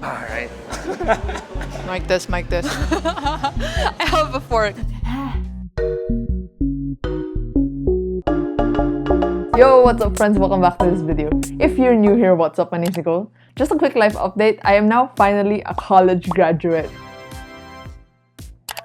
Alright. Mic this. I have a fork. Yo, what's up friends? Welcome back to this video. If you're new here, what's up? My name's Nicole. Just a quick life update. I am now finally a college graduate.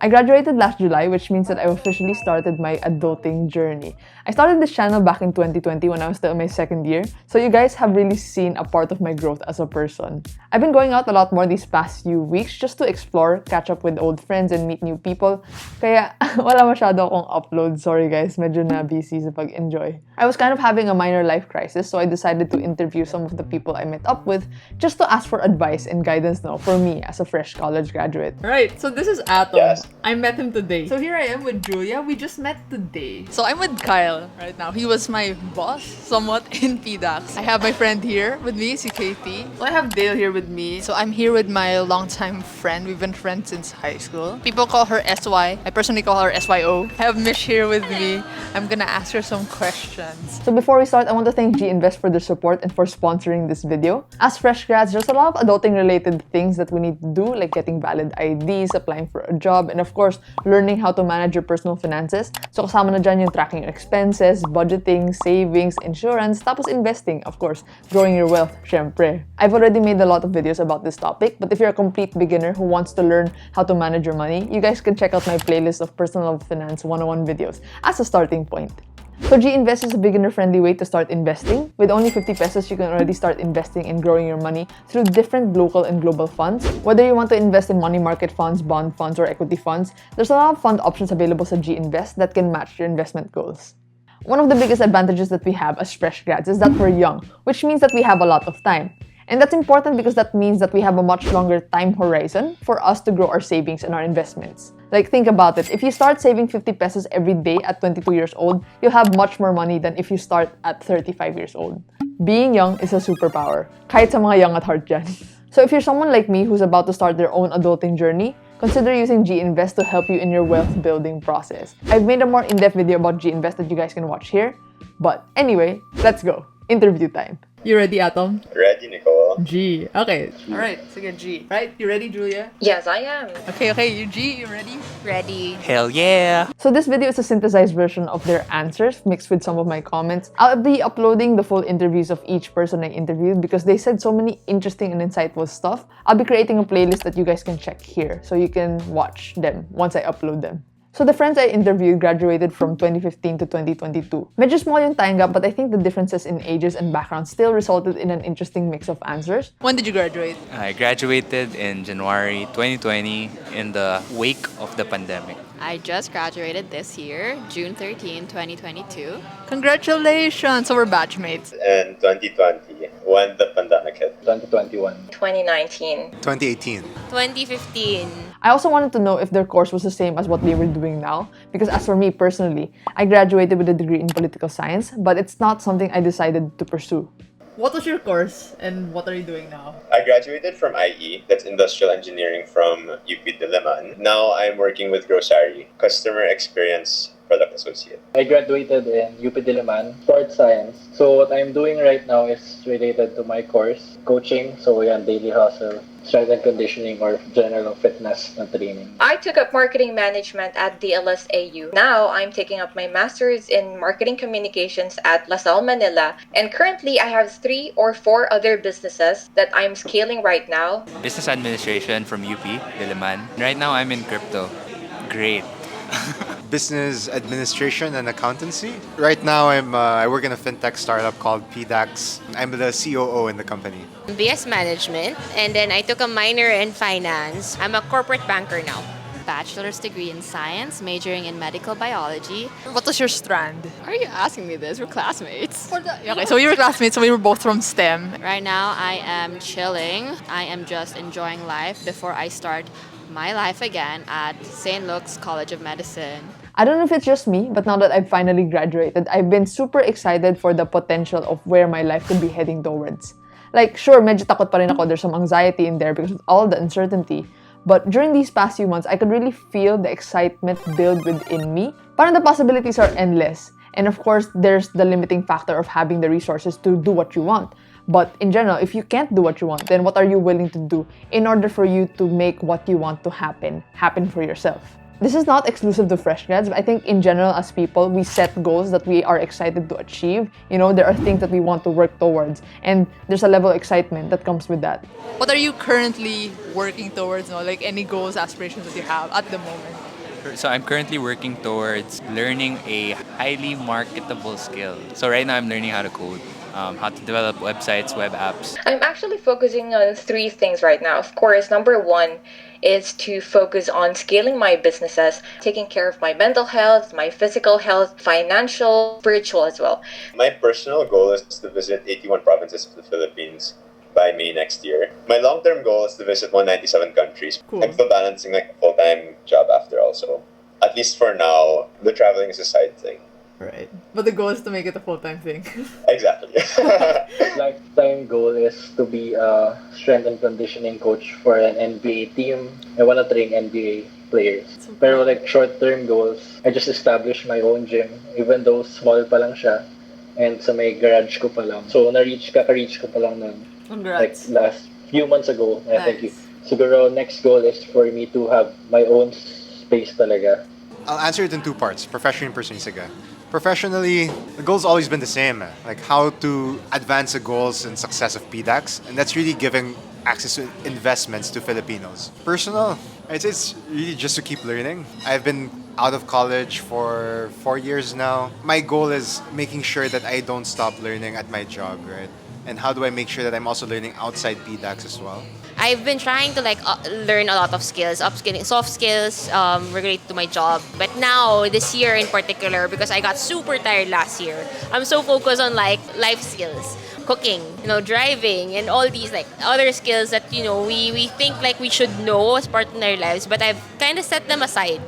I graduated last July, which means that I officially started my adulting journey. I started this channel back in 2020 when I was still in my second year, so you guys have really seen a part of my growth as a person. I've been going out a lot more these past few weeks just to explore, catch up with old friends, and meet new people. Kaya wala masyado akong upload. Sorry guys, medyo na busy sa pag-enjoy. I was kind of having a minor life crisis, so I decided to interview some of the people I met up with just to ask for advice and guidance for me as a fresh college graduate. Right, so this is Atom. Yes. I met him today. So here I am with Julia. We just met today. So I'm with Kyle right now. He was my boss somewhat in PDAX. I have my friend here with me, si Katie. So I have Dale here with me. So I'm here with my longtime friend. We've been friends since high school. People call her SY. I personally call her SYO. I have Mish here with me. I'm gonna ask her some questions. So before we start, I want to thank GInvest for their support and for sponsoring this video. As fresh grads, there's a lot of adulting related things that we need to do, like getting valid IDs, applying for a job, and of course, learning how to manage your personal finances. So kasama na dyan yung tracking your expenses, budgeting, savings, insurance, tapos investing, of course, growing your wealth, syempre. I've already made a lot of videos about this topic, but if you're a complete beginner who wants to learn how to manage your money, you guys can check out my playlist of personal finance 101 videos as a starting point. So GInvest is a beginner-friendly way to start investing. With only 50 pesos, you can already start investing and growing your money through different local and global funds. Whether you want to invest in money market funds, bond funds, or equity funds, there's a lot of fund options available sa GInvest that can match your investment goals. One of the biggest advantages that we have as fresh grads is that we're young, which means that we have a lot of time. And that's important because that means that we have a much longer time horizon for us to grow our savings and our investments. Like, think about it. If you start saving 50 pesos every day at 22 years old, you'll have much more money than if you start at 35 years old. Being young is a superpower. Kahit sa mga young at heart dyan. So if you're someone like me who's about to start their own adulting journey, consider using GInvest to help you in your wealth building process. I've made a more in-depth video about GInvest that you guys can watch here. But anyway, let's go. Interview time. You ready, Atom? Ready, Nicole. G. Okay. Alright, sige G. Right? You ready, Julia? Yes, I am. Okay, you G, you ready? Ready. Hell yeah! So this video is a synthesized version of their answers mixed with some of my comments. I'll be uploading the full interviews of each person I interviewed because they said so many interesting and insightful stuff. I'll be creating a playlist that you guys can check here so you can watch them once I upload them. So the friends I interviewed graduated from 2015 to 2022. Medyo small yung time gap, but I think the differences in ages and backgrounds still resulted in an interesting mix of answers. When did you graduate? I graduated in January 2020 in the wake of the pandemic. I just graduated this year, June 13, 2022. Congratulations! So we're batchmates. In 2020, when the pandemic hit. 2021. 2019. 2018. 2015. I also wanted to know if their course was the same as what they were doing now, because as for me personally, I graduated with a degree in political science, but it's not something I decided to pursue. What was your course and what are you doing now? I graduated from IE, that's Industrial Engineering from UP Diliman. Now I'm working with Grocery, Customer Experience Product Associate. I graduated in UP Diliman, Sports Science. So what I'm doing right now is related to my course, coaching. So yan, daily hustle, strength and conditioning, or general fitness na training. I took up marketing management at the LSAU. Now I'm taking up my master's in marketing communications at LaSalle, Manila. And currently I have 3 or 4 other businesses that I'm scaling right now. Business administration from UP Diliman. Right now I'm in crypto. Great. Business administration and accountancy. Right now, I work in a fintech startup called PDAX. I'm the COO in the company. BS management, and then I took a minor in finance. I'm a corporate banker now. Bachelor's degree in science, majoring in medical biology. What was your strand? Why are you asking me this? We're classmates. Okay, so we were classmates, so we were both from STEM. Right now, I am chilling. I am just enjoying life before I start my life again at St. Luke's College of Medicine. I don't know if it's just me, but now that I've finally graduated, I've been super excited for the potential of where my life could be heading towards. Like, sure, medyo takot pa rin ako. There's some anxiety in there because of all the uncertainty. But during these past few months, I could really feel the excitement build within me. Parang the possibilities are endless. And of course, there's the limiting factor of having the resources to do what you want. But in general, if you can't do what you want, then what are you willing to do in order for you to make what you want to happen for yourself? This is not exclusive to fresh grads, but I think in general as people, we set goals that we are excited to achieve. You know, there are things that we want to work towards, and there's a level of excitement that comes with that. What are you currently working towards, no? Like any goals, aspirations that you have at the moment? So I'm currently working towards learning a highly marketable skill. So right now I'm learning how to code, how to develop websites, web apps. I'm actually focusing on three things right now. Of course, number one is to focus on scaling my businesses, taking care of my mental health, my physical health, financial, spiritual as well. My personal goal is to visit 81 provinces of the Philippines by May next year. My long-term goal is to visit 197 countries. Cool. I'm still balancing like a full-time job after also. At least for now, the traveling is a side thing. Right. But the goal is to make it a full-time thing. Exactly. Lifetime goal is to be a strength and conditioning coach for an NBA team. I want to train NBA players. Pero like short-term goals, I just established my own gym, even though small pa lang siya. And sa may garage ko pa lang. So, kaka-reach ko pa lang nun. Congrats. Like last few months ago. Nice. Thank you. Siguro next goal is for me to have my own space talaga. I'll answer it in two parts, professionally and personally. Sige. Professionally, the goal's always been the same, like how to advance the goals and success of PDAX, and that's really giving access to investments to Filipinos. Personal, I'd say it's really just to keep learning. I've been out of college for 4 years now. My goal is making sure that I don't stop learning at my job, right? And how do I make sure that I'm also learning outside PDAX as well? I've been trying to learn a lot of skills, upskilling, soft skills related to my job. But now, this year in particular, because I got super tired last year, I'm so focused on like life skills, cooking, driving, and all these like other skills that we think like we should know as part of our lives. But I've kind of set them aside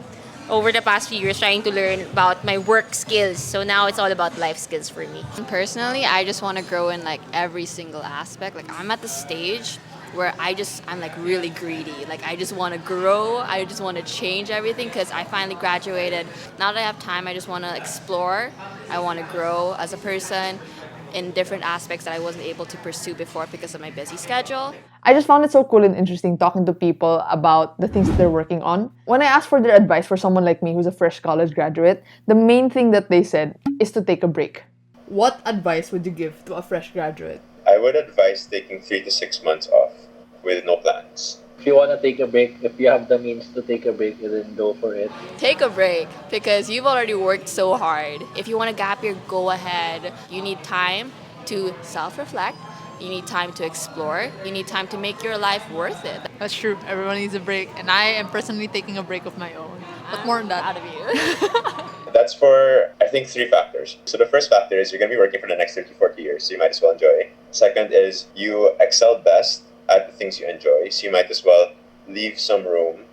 over the past few years, trying to learn about my work skills. So now it's all about life skills for me. Personally, I just want to grow in like every single aspect. Like I'm at the stage where I'm like really greedy. Like I just want to grow. I just want to change everything because I finally graduated. Now that I have time, I just want to explore. I want to grow as a person in different aspects that I wasn't able to pursue before because of my busy schedule. I just found it so cool and interesting talking to people about the things that they're working on. When I asked for their advice for someone like me who's a fresh college graduate, the main thing that they said is to take a break. What advice would you give to a fresh graduate? I would advise taking 3 to 6 months off with no plans. If you want to take a break, if you have the means to take a break, then go for it. Take a break because you've already worked so hard. If you want to gap year, go ahead. You need time to self-reflect. You need time to explore. You need time to make your life worth it. That's true. Everyone needs a break. And I am personally taking a break of my own. But more on that. Out of you. That's for, I think, 3 factors. So the first factor is you're going to be working for the next 30, 40 years, so you might as well enjoy. Second is you excel best at the things you enjoy, so you might as well leave some room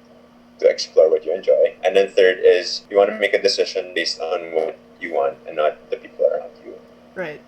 to explore what you enjoy. And then third is you want to make a decision based on what you want and not the people around you. Right.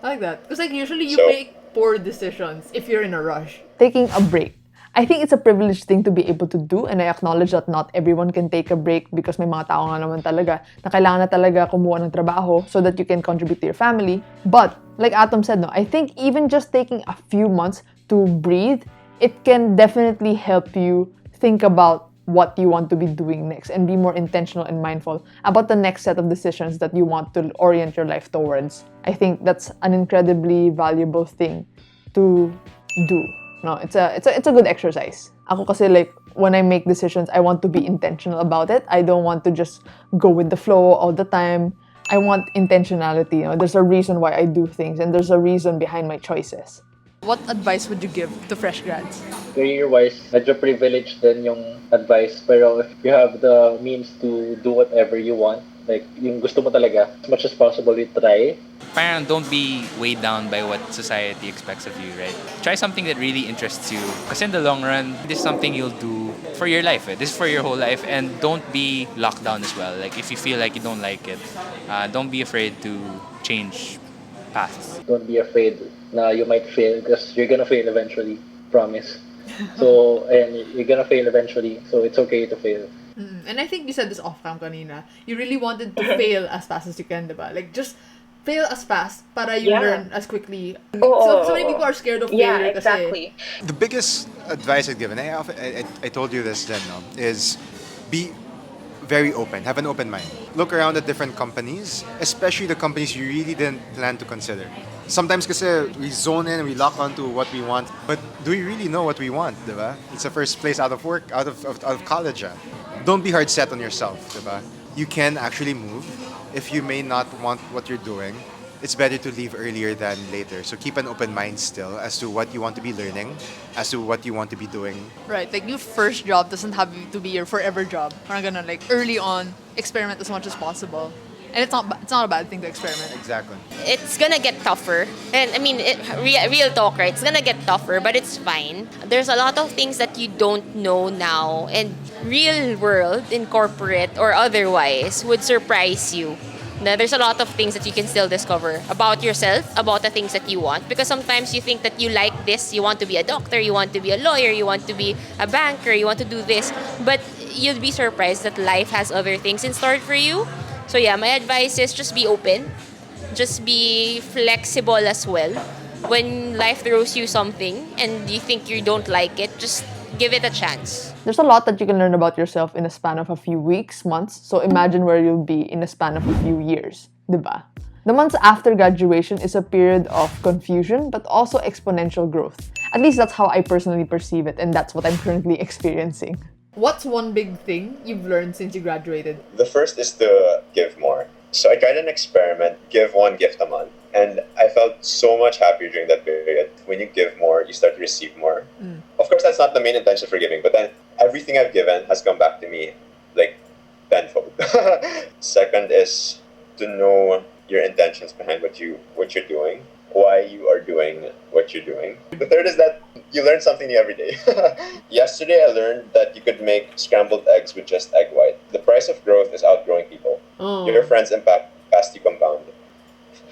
I like that. Because like usually you So- make poor decisions if you're in a rush. Taking a break. I think it's a privileged thing to be able to do, and I acknowledge that not everyone can take a break because may mga tao nga naman talaga na kailangan na talaga kumuha ng trabaho so that you can contribute to your family. But, like Atom said, no, I think even just taking a few months to breathe, it can definitely help you think about what you want to be doing next and be more intentional and mindful about the next set of decisions that you want to orient your life towards. I think that's an incredibly valuable thing to do. No, it's a good exercise. Ako kasi like when I make decisions, I want to be intentional about it. I don't want to just go with the flow all the time. I want intentionality. There's a reason why I do things and there's a reason behind my choices. What advice would you give to fresh grads? Career-wise, medyo privileged din yung advice. Pero if you have the means to do whatever you want, like yung gusto mo talaga, as much as possible, you try. Parang don't be weighed down by what society expects of you, right? Try something that really interests you. Because in the long run, this is something you'll do for your life. This is for your whole life. And don't be locked down as well. Like if you feel like you don't like it, don't be afraid to change paths. Don't be afraid na you might fail because you're gonna fail eventually. Promise. So, and you're gonna fail eventually. So it's okay to fail. And I think you said this off-cam kanina. You really wanted to fail as fast as you can, diba? Like, just fail as fast para you learn as quickly. So many people are scared of Yeah, failure kasi exactly. The biggest advice I'd given, I told you this then, no, is be very open, have an open mind. Look around at different companies, especially the companies you really didn't plan to consider. Sometimes kasi we zone in, we lock onto what we want, but do we really know what we want, diba? It's the first place out of work, out of college. Don't be hard set on yourself, diba? You can actually move. If you may not want what you're doing, it's better to leave earlier than later. So keep an open mind still as to what you want to be learning, as to what you want to be doing. right, like your first job doesn't have to be your forever job. Parang ganun, like early on, experiment as much as possible. And it's not a bad thing to experiment. Exactly. It's gonna get tougher. And I mean, real talk, right? It's gonna get tougher, but it's fine. There's a lot of things that you don't know now, and real world, in corporate or otherwise, would surprise you. Now, there's a lot of things that you can still discover about yourself, about the things that you want. Because sometimes you think that you like this, you want to be a doctor, you want to be a lawyer, you want to be a banker, you want to do this. But you'll be surprised that life has other things in store for you. So yeah, my advice is just be open. Just be flexible as well. When life throws you something and you think you don't like it, just give it a chance. There's a lot that you can learn about yourself in a span of a few weeks, months. So imagine where you'll be in a span of a few years, diba? The months after graduation is a period of confusion, but also exponential growth. At least that's how I personally perceive it, and that's what I'm currently experiencing. What's one big thing you've learned since you graduated? The first is to give more. So I tried an experiment, give one gift a month. And I felt so much happier during that period. When you give more, you start to receive more. Of course, that's not the main intention for giving, but then everything I've given has come back to me like tenfold. Second is to know your intentions behind what you're doing, why you are doing what you're doing. The third is that you learn something new every day. Yesterday, I learned that you could make scrambled eggs with just egg white. The price of growth is outgrowing people. Your friends' impact fast you compound.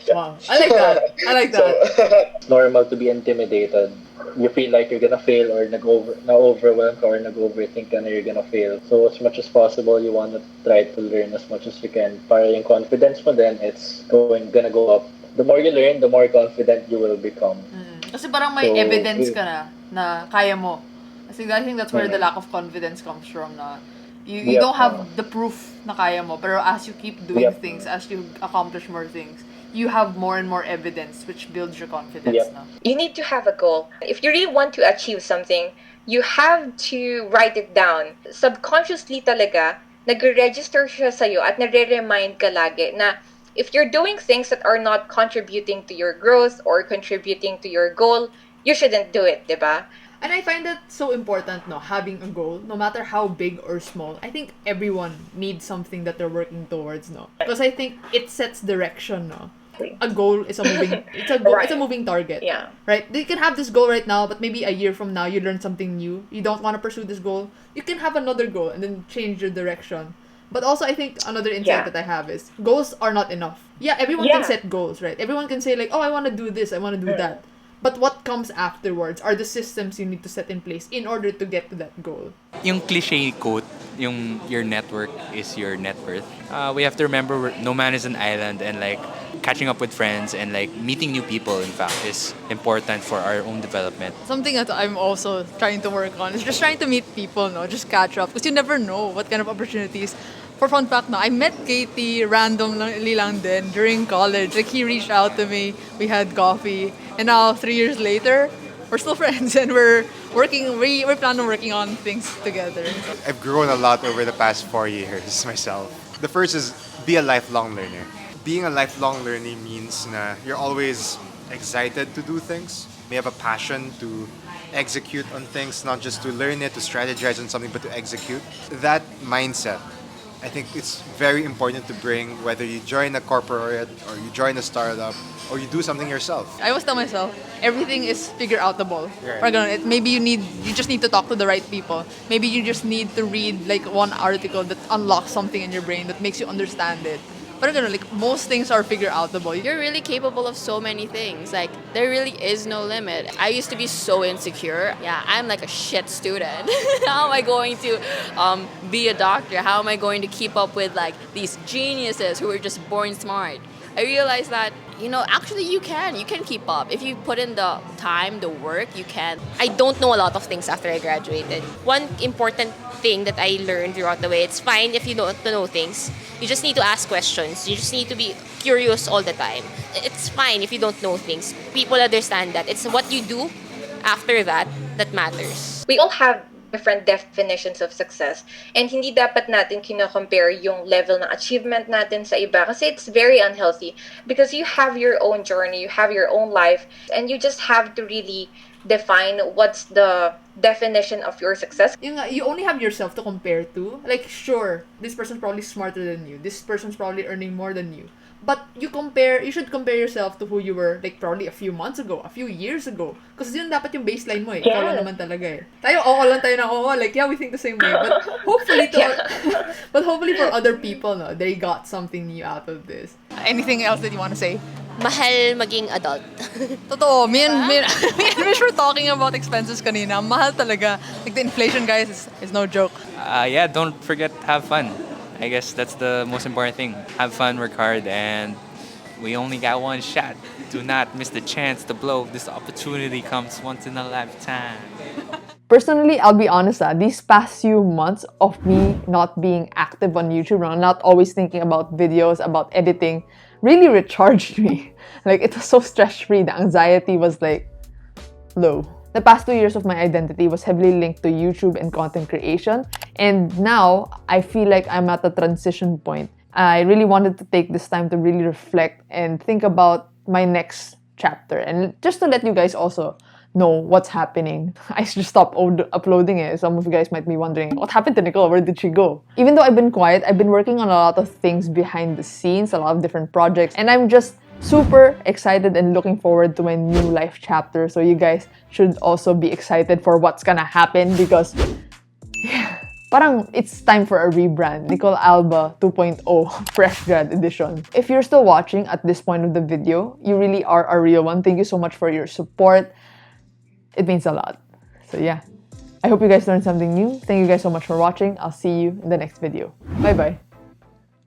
Yeah. Wow, I like that. I like that. It's normal to be intimidated. You feel like you're gonna fail or na-overwhelm ka or nag-overthink ka na you're gonna fail. So as much as possible, you wanna try to learn as much as you can. Para yung confidence mo then, it's gonna go up. The more you learn, the more confident you will become. Kasi parang may evidence ka na kaya mo. I think that's where the lack of confidence comes from na you don't have the proof na kaya mo, pero as you keep doing things, as you accomplish more things, you have more and more evidence which builds your confidence. No? You need to have a goal. If you really want to achieve something, you have to write it down. Subconsciously talaga, nag-register siya sa'yo at nare-remind ka lagi na if you're doing things that are not contributing to your growth or contributing to your goal, you shouldn't do it, diba? And I find that so important, no, having a goal, no matter how big or small. I think everyone needs something that they're working towards, no? Because I think it sets direction, no? A goal is a moving it's a moving target. Yeah. Right? You can have this goal right now, but maybe a year from now you learn something new. You don't want to pursue this goal. You can have another goal and then change your direction. But also I think another insight that I have is goals are not enough. Yeah, everyone can set goals, right? Everyone can say like, "Oh, I want to do this, I want to do that." But what comes afterwards are the systems you need to set in place in order to get to that goal. Yung cliche quote, yung your network is your net worth. We have to remember no man is an island, and like catching up with friends and like meeting new people, in fact, is important for our own development. Something that I'm also trying to work on is just trying to meet people, no, just catch up, because you never know what kind of opportunities. For fun fact, no, I met Katie randomly lang din during college. Like he reached out to me, we had coffee, and now 3 years later, we're still friends and we're planning on working on things together. I've grown a lot over the past 4 years myself. The first is be a lifelong learner. Being a lifelong learner means na you're always excited to do things. You have a passion to execute on things, not just to learn it, to strategize on something, but to execute. That mindset, I think it's very important to bring whether you join a corporate or you join a startup or you do something yourself. I always tell myself, everything is figure outable. Right. Maybe you just need to talk to the right people. Maybe you just need to read like one article that unlocks something in your brain that makes you understand it. But like most things are figure outable. You're really capable of so many things. Like there really is no limit. I used to be so insecure. Yeah, I'm like a shit student. How am I going to be a doctor? How am I going to keep up with like these geniuses who are just born smart? I realized that You know, actually you can keep up. If you put in the time, the work, you can. I don't know a lot of things after I graduated. One important thing that I learned throughout the way, it's fine if you don't know things. You just need to ask questions. You just need to be curious all the time. It's fine if you don't know things. People understand that. It's what you do after that that matters. We all have different definitions of success, and hindi dapat natin kino-compare yung level ng achievement natin sa iba kasi it's very unhealthy because you have your own journey, you have your own life, and you just have to really define what's the definition of your success. You only have yourself to compare to. Like, sure, this person's probably smarter than you. This person's probably earning more than you. But you should compare yourself to who you were, like, probably a few months ago, a few years ago. Because yun dapat yung baseline mo eh. Ikaw lang naman talaga eh. Tayo, lang tayo na like, yeah, we think the same way. But hopefully but hopefully for other people, no, they got something new out of this. Anything else that you want to say? Mahal maging adult. Totoo, me and Mish were talking about expenses kanina. Mahal talaga. Like, the inflation, guys, is no joke. Yeah, don't forget to have fun. I guess that's the most important thing. Have fun, work hard, and we only got one shot. Do not miss the chance to blow. This opportunity comes once in a lifetime. Personally, I'll be honest, these past few months of me not being active on YouTube, not always thinking about videos, about editing, really recharged me. Like, it was so stress-free. The anxiety was like low. The past 2 years of my identity was heavily linked to YouTube and content creation. And now, I feel like I'm at a transition point. I really wanted to take this time to really reflect and think about my next chapter. And just to let you guys also know what's happening. I just stopped uploading it. Some of you guys might be wondering, what happened to Nicole? Where did she go? Even though I've been quiet, I've been working on a lot of things behind the scenes, a lot of different projects. And I'm just super excited and looking forward to my new life chapter. So you guys should also be excited for what's gonna happen because parang it's time for a rebrand. Nicole Alba 2.0 Fresh Grad Edition. If you're still watching at this point of the video, you really are a real one. Thank you so much for your support. It means a lot. So yeah, I hope you guys learned something new. Thank you guys so much for watching. I'll see you in the next video. Bye-bye.